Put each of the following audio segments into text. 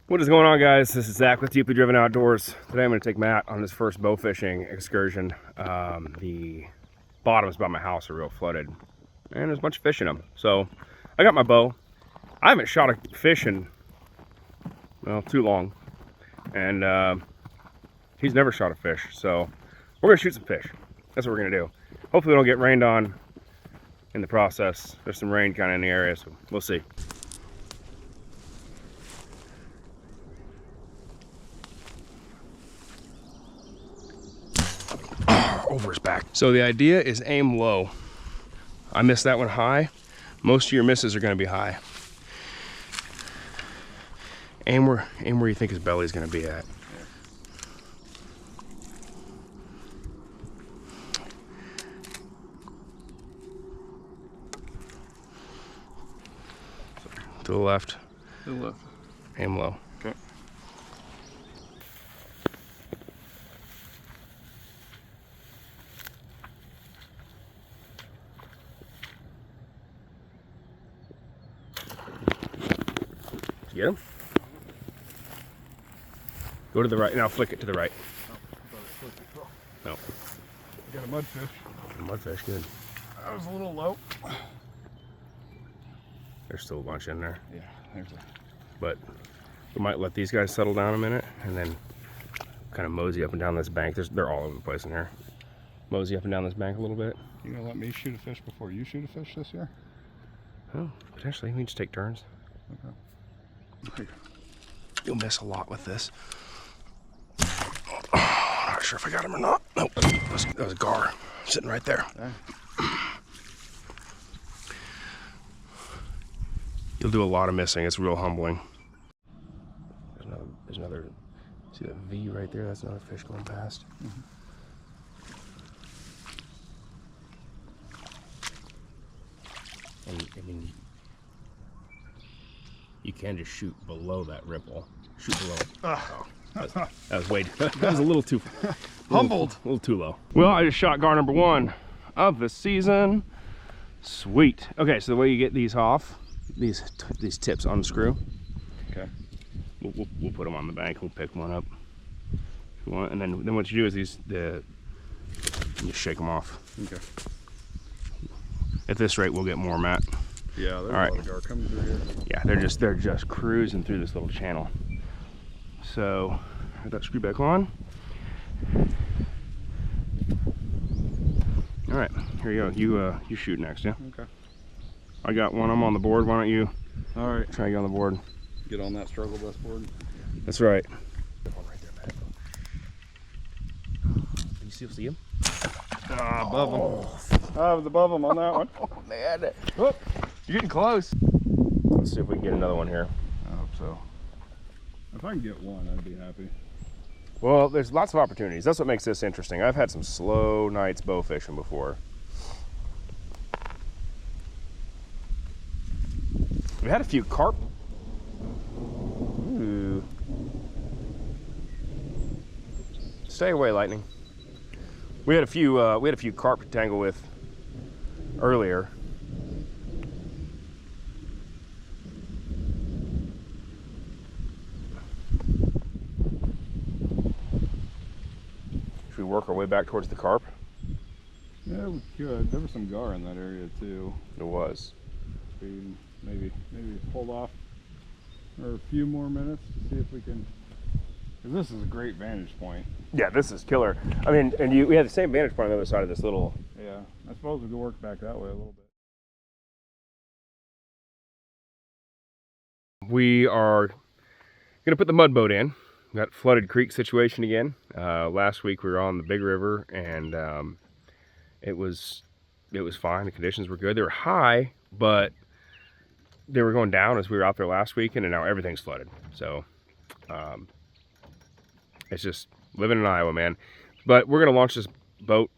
What is going on, guys? This is Zach with Deeply Driven Outdoors. Today I'm going to take Matt on his first bow fishing excursion. The bottoms by my house are real flooded and there's a bunch of fish in them. So I got my bow. I haven't shot a fish in, well, too long. And he's never shot a fish. So we're going to shoot some fish. That's what we're going to do. Hopefully we don't get rained on in the process. There's some rain kind of in the area, so we'll see. Over his back. So the idea is aim low. I missed that one high. Most of your misses are going to be high. Aim where you think his belly is going to be at. To the left. To the left. Aim low. Okay. Get him? Go to the right. Now flick it to the right. No. I got a mudfish. A mudfish, good. That was a little low. There's still a bunch in there. Yeah, there's a... But we might let these guys settle down a minute and then kind of mosey up and down this bank. They're all over the place in here. Mosey up and down this bank a little bit. You gonna let me shoot a fish before you shoot a fish this year? Oh, potentially. We can just take turns. Okay. You'll miss a lot with this. Not sure if I got him or not. Nope. That was a gar sitting right there. Okay. You'll do a lot of missing. It's real humbling. There's another. See that V right there? That's another fish going past. Mm-hmm. And I mean, you can just shoot below that ripple. Shoot below. Oh, that was way. That was a little too Humbled. A little too low. Well, I just shot gar number 1 of the season. Sweet. Okay, so the way you get these off, these tips unscrew. Okay. We'll put them on the bank. We'll pick one up if you want, and then what you do is you just shake them off. Okay. At this rate, we'll get more, Matt. Yeah, there's all right. a lot of gar coming through here. Yeah, they're just cruising through this little channel. So, put that screw back on. All right, here you go. You shoot next, yeah? Okay. I got one. I'm on the board. Why don't you? All right. Try to get on the board. Get on that struggle bus board. That's right. One right there, Matt. Do you still see him? Above him. I was above him on that one. Oh man, Whoop. you're getting close. Let's see if we can get another one here. I hope so. If I can get one, I'd be happy. Well, there's lots of opportunities. That's what makes this interesting. I've had some slow nights bow fishing before. We had a few carp. Ooh. Stay away, lightning. We had a few carp to tangle with earlier. Should we work our way back towards the carp? Yeah, we could. There was some gar in that area too. There was. Maybe hold off for a few more minutes to see if we can. Because this is a great vantage point. Yeah, this is killer. I mean, and we had the same vantage point on the other side of this little. Yeah, I suppose we could work back that way a little bit. We are gonna put the mud boat in. Got flooded creek situation again. Last week we were on the big river and it was fine. The conditions were good. They were high, but they were going down as we were out there last weekend, and now everything's flooded. So it's just living in Iowa, man. But we're gonna launch this boat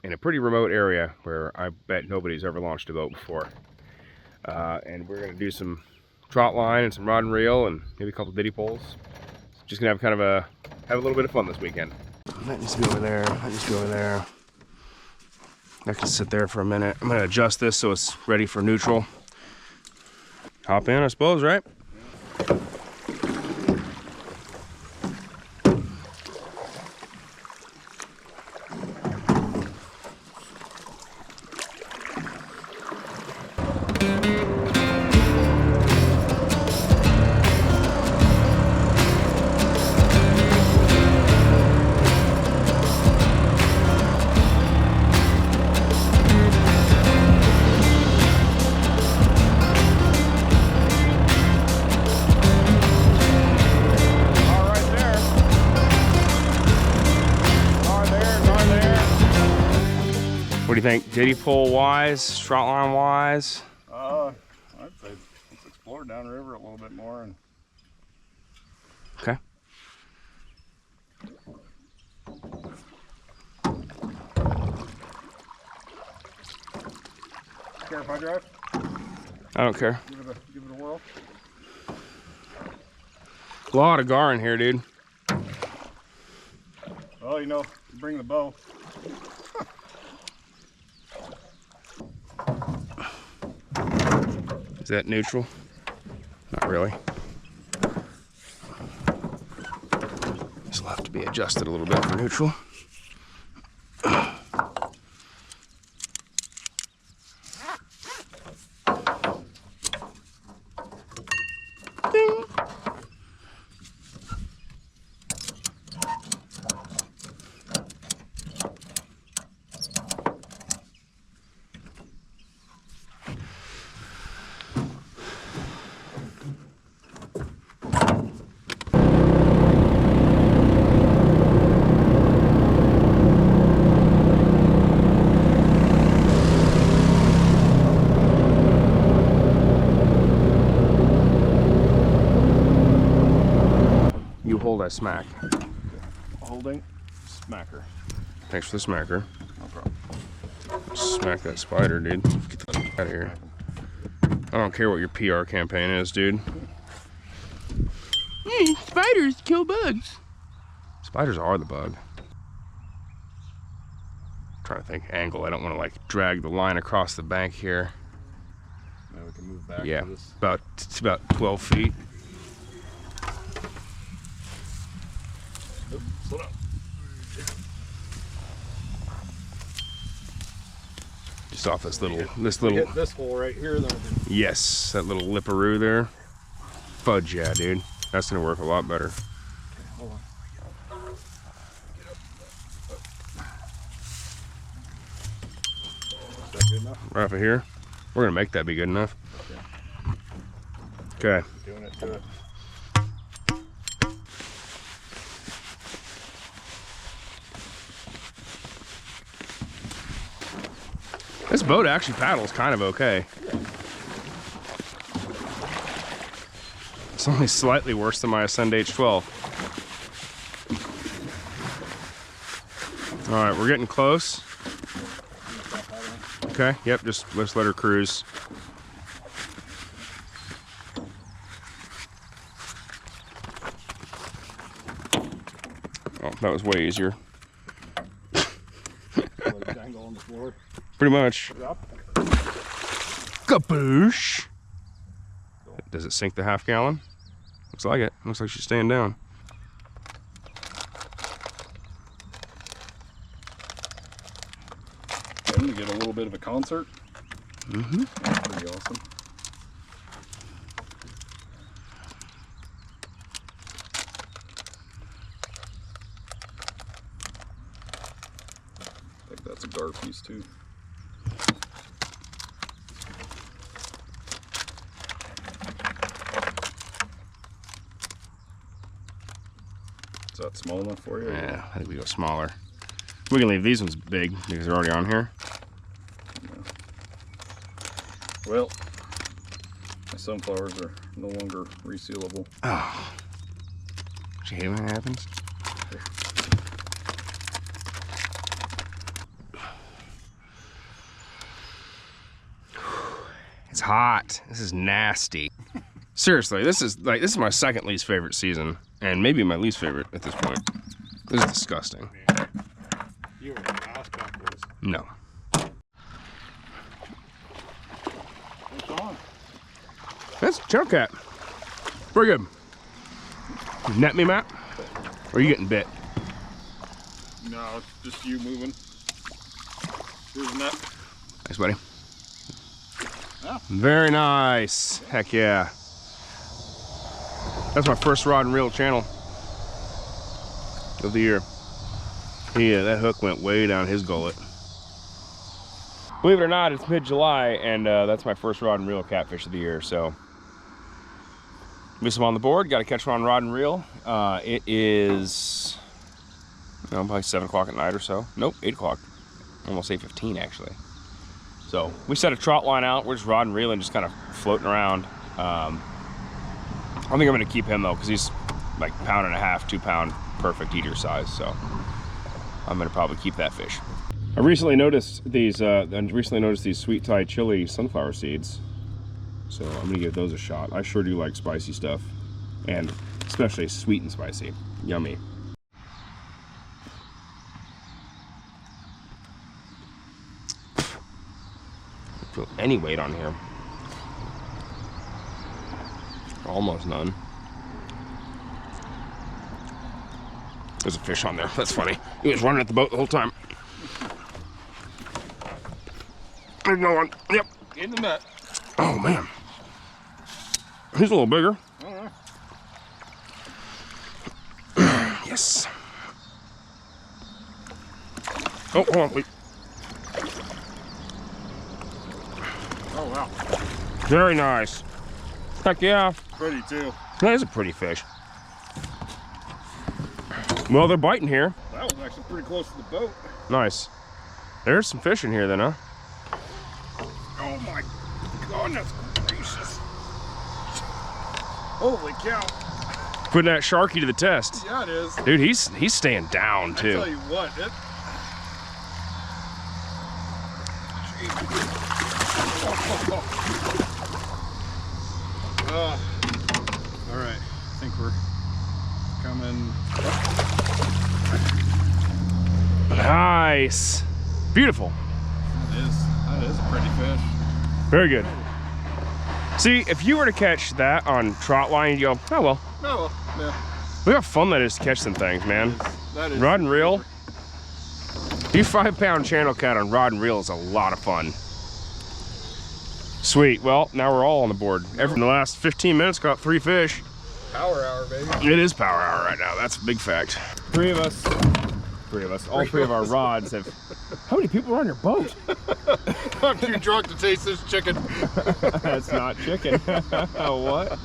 in a pretty remote area where I bet nobody's ever launched a boat before. And we're gonna do some trot line and some rod and reel and maybe a couple diddy poles. Just gonna have have a little bit of fun this weekend. That needs to be over there. That needs to be over there. That can sit there for a minute. I'm gonna adjust this so it's ready for neutral. Hop in, I suppose, right? do you think? Did he pull wise, trotline wise? I'd say let's explore down the river a little bit more. And okay. Care if I drive? I don't care. Give it a whirl. A lot of gar in here, dude. Well, you know, bring the bow. Is that neutral? Not really. This will have to be adjusted a little bit for neutral. Ding. You hold that smack. Holding. Smacker. Thanks for the smacker. No problem. Smack that spider, dude. Get the fuck out of here. I don't care what your PR campaign is, dude. Spiders kill bugs. Spiders are the bug. I'm trying to think angle. I don't want to like drag the line across the bank here. Now we can move back. Yeah, To this. it's about 12 feet. Oop, slow down. Just off this little, Hit this hole right here, then we can. yes, that little lipperoo there. Fudge, yeah, dude. That's gonna work a lot better. Okay, hold on. Is that good enough? Right up here. We're gonna make that be good enough. Okay. Doing it to it. This boat actually paddles kind of okay. It's only slightly worse than my Ascend H12. All right, we're getting close. Okay, yep, just let's let her cruise. Oh, that was way easier. Let it dangle on the floor. Pretty much. Drop. Kaboosh! Does it sink the half gallon? Looks like it. Looks like she's staying down. I'm gonna get a little bit of a concert. Mm-hmm. That's pretty awesome. I think that's a gar piece too. Is that small enough for you? Yeah, I think we go smaller. We can leave these ones big because they're already on here. Well, my sunflowers are no longer resealable. Oh. Do you hate when that happens? It's hot. This is nasty. Seriously, this is my second least favorite season, and maybe my least favorite at this point. This is disgusting. You were the last couple. No. It's on. That's channel cat. Pretty good. You net me, Matt? Or are you getting bit? No, it's just you moving. Here's the net. Thanks, buddy. Yeah. Very nice. Heck yeah. That's my first rod and reel channel of the year. Yeah, that hook went way down his gullet. Believe it or not, it's mid-July, and that's my first rod and reel catfish of the year. So, miss him on the board. Got to catch one on rod and reel. It is, probably 7 o'clock at night or so. Nope, 8 o'clock. almost say 15 actually. So we set a trot line out. We're just rod and reeling, just kind of floating around. I think I'm gonna keep him though, because he's like 1.5 pound, 2 pound, perfect eater size. So I'm gonna probably keep that fish. I recently noticed these sweet Thai chili sunflower seeds. So I'm gonna give those a shot. I sure do like spicy stuff, and especially sweet and spicy. Yummy. Don't feel any weight on here. Almost none. There's a fish on there. That's funny. He was running at the boat the whole time. There's no one. Yep. In the net. Oh man. He's a little bigger. Yes. Oh, hold on, wait. Oh wow. Very nice. Heck yeah. Pretty too. That is a pretty fish. Well, they're biting here. That was actually pretty close to the boat. Nice. There's some fish in here then, huh? Oh my goodness gracious. Holy cow. Putting that Sharky to the test. Yeah, it is. Dude, he's staying down too. I tell you what, all right, I think we're coming. Nice. Beautiful. That is a pretty fish. Very good. See, if you were to catch that on trot line, you'd go, oh well. Oh well, yeah. Look how fun that is to catch some things, man. That is Rod and reel. You 5 pound channel cat on rod and reel is a lot of fun. Sweet. Well, now we're all on the board. In the last 15 minutes, caught 3 fish. Power hour, baby. It is power hour right now. That's a big fact. 3 of us. 3 of us. All 3 of our rods have. How many people are on your boat? I'm too drunk to taste this chicken. That's not chicken. What?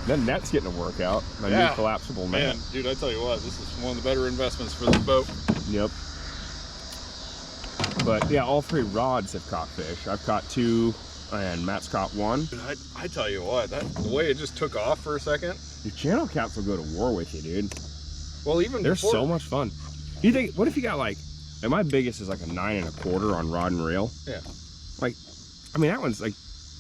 That net's getting a workout. My new collapsible net. Man, dude, I tell you what, this is one of the better investments for this boat. Yep. But yeah, all 3 rods have caught fish. I've caught 2, and Matt's caught 1. I tell you what, the way it just took off for a second. Your channel cats will go to war with you, dude. Well, even they're before, so much fun. You think? What if you got like? And my biggest is like a 9 1/4 on rod and reel. Yeah. Like, I mean that one's like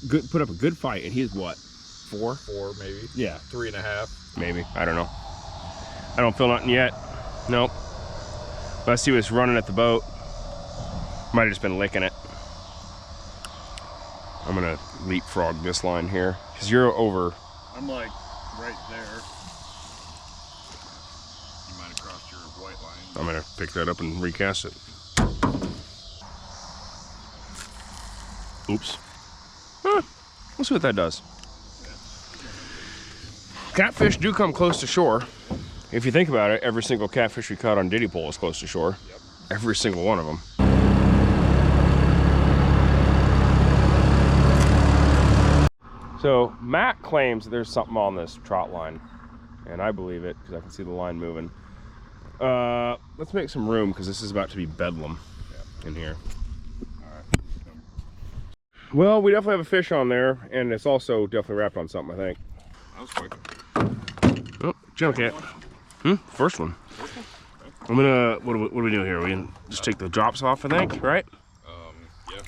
good. Put up a good fight, and he's what? 4? 4 maybe. Yeah. 3.5. Maybe. I don't know. I don't feel nothing yet. Nope. But I see what's running at the boat. Might have just been licking it. I'm gonna leapfrog this line here because you're over. I'm like right there. You might have crossed your white line. I'm gonna pick that up and recast it. Oops. Huh. We'll see what that does. Catfish do come close to shore. If you think about it, every single catfish we caught on Diddy Pole is close to shore. Yep. Every single one of them. So Matt claims there's something on this trot line, and I believe it because I can see the line moving. Let's make some room because this is about to be bedlam in here. All right. Well, we definitely have a fish on there, and it's also definitely wrapped on something, I think. That was quick. Oh, junk cat. First one. I'm gonna, what do we do here? We can just take the drops off, I think, right? Yeah.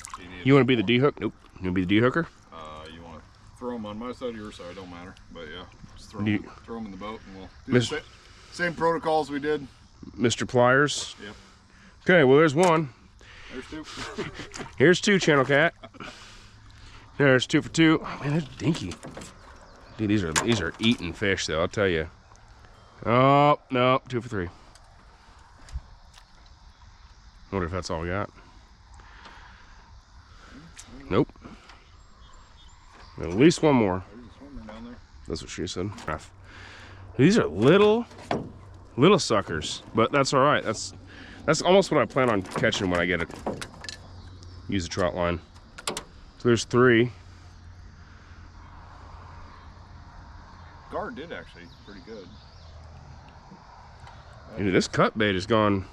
You want to be the D-hook? Nope. You want to be the D-hooker? You want to throw them on my side or your side? Don't matter. But yeah, just throw them in the boat, and we'll do the same protocols we did. Mr. Pliers? Yep. Okay, well, there's one. There's 2. Here's 2, channel cat. There's 2 for 2. Oh, man, that's dinky. Dude, these are eating fish, though, I'll tell you. Oh, no, 2 for 3. Wonder if that's all we got. Nope. At least one more. That's what she said. These are little suckers, but that's all right. That's almost what I plan on catching when I get it. Use the trot line. So there's 3. Guard did actually pretty good. Dude, this cut bait has gone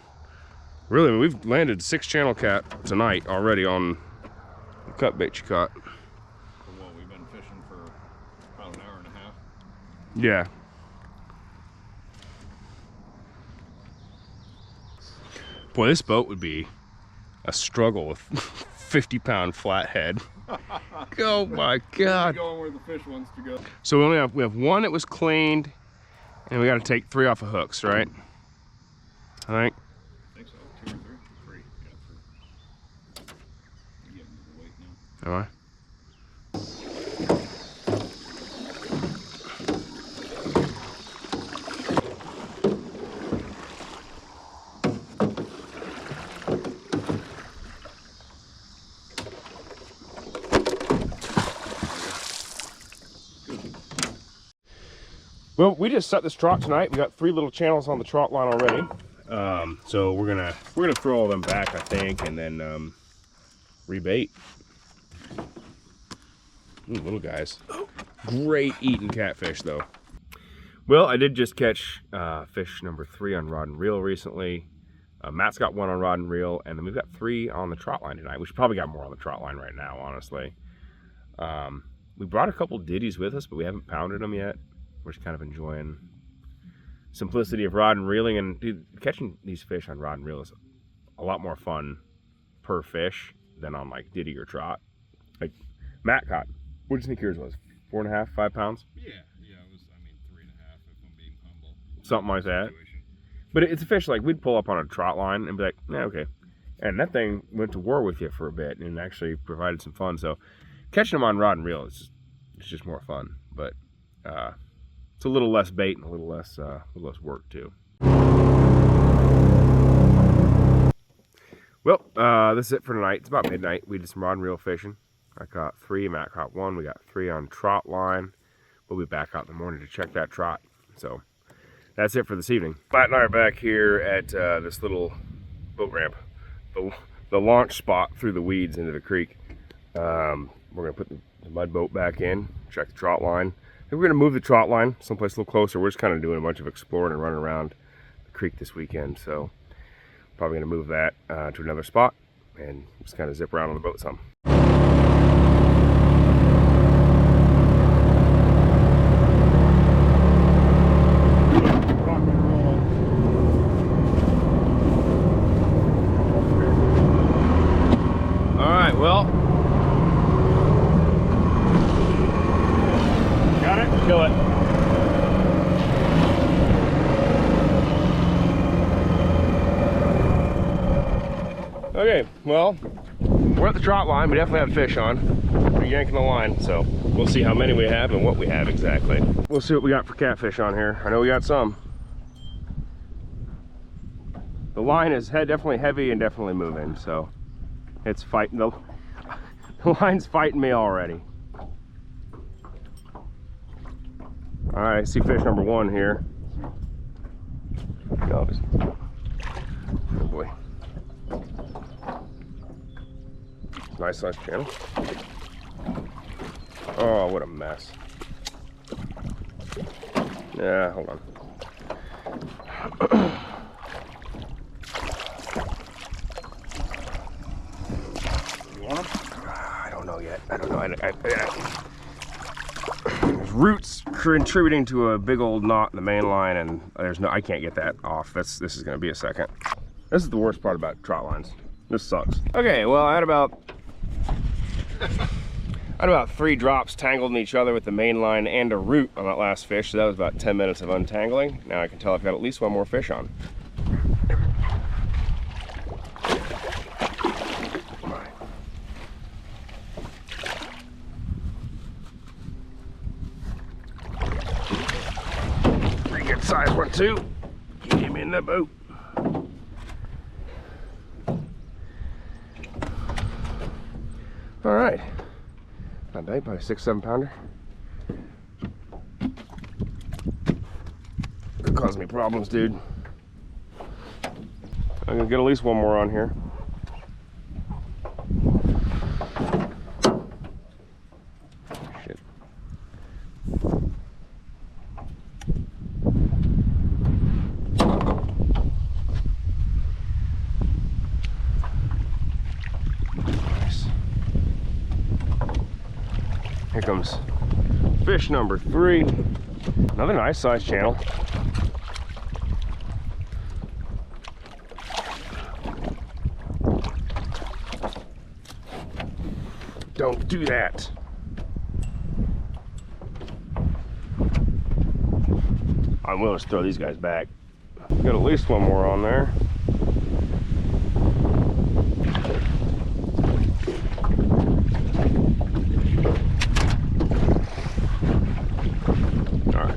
Really, we've landed 6 channel cat tonight already on the cut bait you caught. Well, we've been fishing for about an hour and a half. Yeah. Boy, this boat would be a struggle with 50-pound flathead. Oh my God. Going where the fish wants to go. So we have one that was cleaned, and we got to take 3 off of hooks, right? I think. I think so. 2 or 3? 3. Yeah, 3. You're getting to the weight now. Am I? Well, we just set this trot tonight. We got 3 little channels on the trot line already. So we're gonna throw all them back, I think, and then rebait. Ooh, little guys. Great eating catfish, though. Well, I did just catch fish number 3 on rod and reel recently. Matt's got 1 on rod and reel, and then we've got 3 on the trot line tonight. We should probably got more on the trot line right now, honestly. We brought a couple ditties with us, but we haven't pounded them yet. We're just kind of enjoying simplicity of rod and reeling, and dude, catching these fish on rod and reel is a lot more fun per fish than on like ditty or trot. Like Matt caught, what do you think yours was? 4.5, 5 pounds? Yeah, it was, I mean, 3.5 if I'm being humble. Something like that. But it's a fish like we'd pull up on a trot line and be like, yeah, okay. And that thing went to war with you for a bit and actually provided some fun. So catching them on rod and reel is just more fun. But it's a little less bait and a little less work too. Well, this is it for tonight. It's about midnight. We did some rod and reel fishing. I caught 3, Matt caught 1. We got 3 on trot line. We'll be back out in the morning to check that trot. So that's it for this evening. Matt and I are back here at this little boat ramp, the launch spot through the weeds into the creek. We're gonna put the mud boat back in, check the trot line. We're going to move the trot line someplace a little closer. We're just kind of doing a bunch of exploring and running around the creek this weekend. So probably going to move that to another spot and just kind of zip around on the boat some. All right, well. Kill it. Okay, well, we're at the trot line. We definitely have fish on. We're yanking the line, so we'll see how many we have and what we have exactly. We'll see what we got for catfish on here. I know we got some. The line is definitely heavy and definitely moving, so it's fighting. The line's fighting me already. All right, I see fish number 1 here. Oh boy. Nice sized channel. Oh, what a mess. Yeah, hold on. You want them? I don't know yet. I don't know. There's roots contributing to a big old knot in the main line, and I can't get that off. This is going to be a second. This is the worst part about trot lines. This sucks. Okay, well, I had about 3 drops tangled in each other with the main line and a root on that last fish, so that was about 10 minutes of untangling. Now I can tell I've got at least 1 more fish on. Pretty good size one too. Get him in the boat. All right, not bad, probably 6-7 pounder. Could cause me problems, dude. I'm gonna get at least 1 more on here. Shit. comes fish number 3. Another nice sized channel. Don't do that. I will just throw these guys back. Got at least one more on there. All right.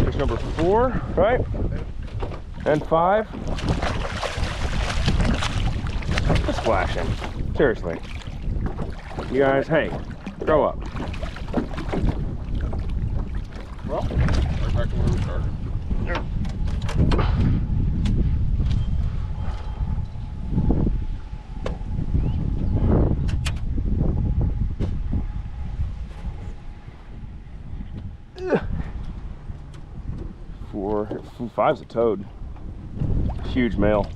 Fish number 4, right? And 5. Quit splashing. Seriously. You guys, hey, grow up. Well, right back to where we started. Yep. Five's a toad. Huge male.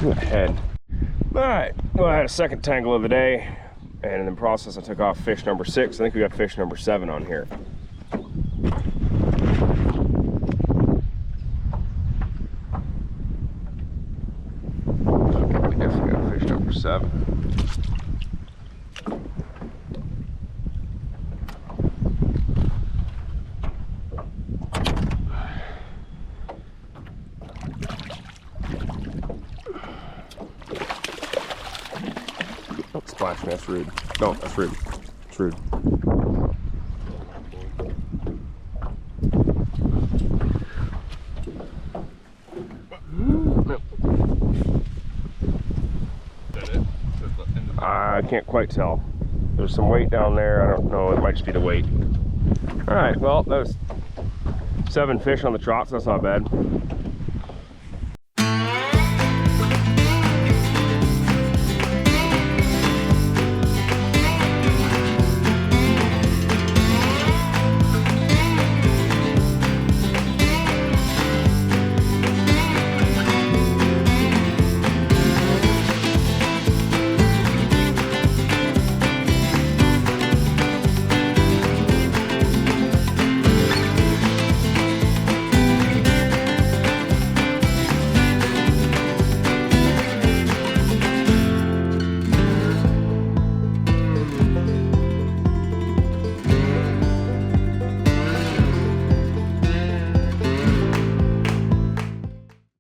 Good head. Alright, well, I had a second tangle of the day, and in the process I took off fish number 6. I think we got fish number 7 on here. We definitely got fish number 7. Don't splash me, that's rude. Don't, that's rude. It's rude. Nope. I can't quite tell. There's some weight down there. I don't know, it might just be the weight. Alright, well, that was 7 fish on the trot, so that's not bad.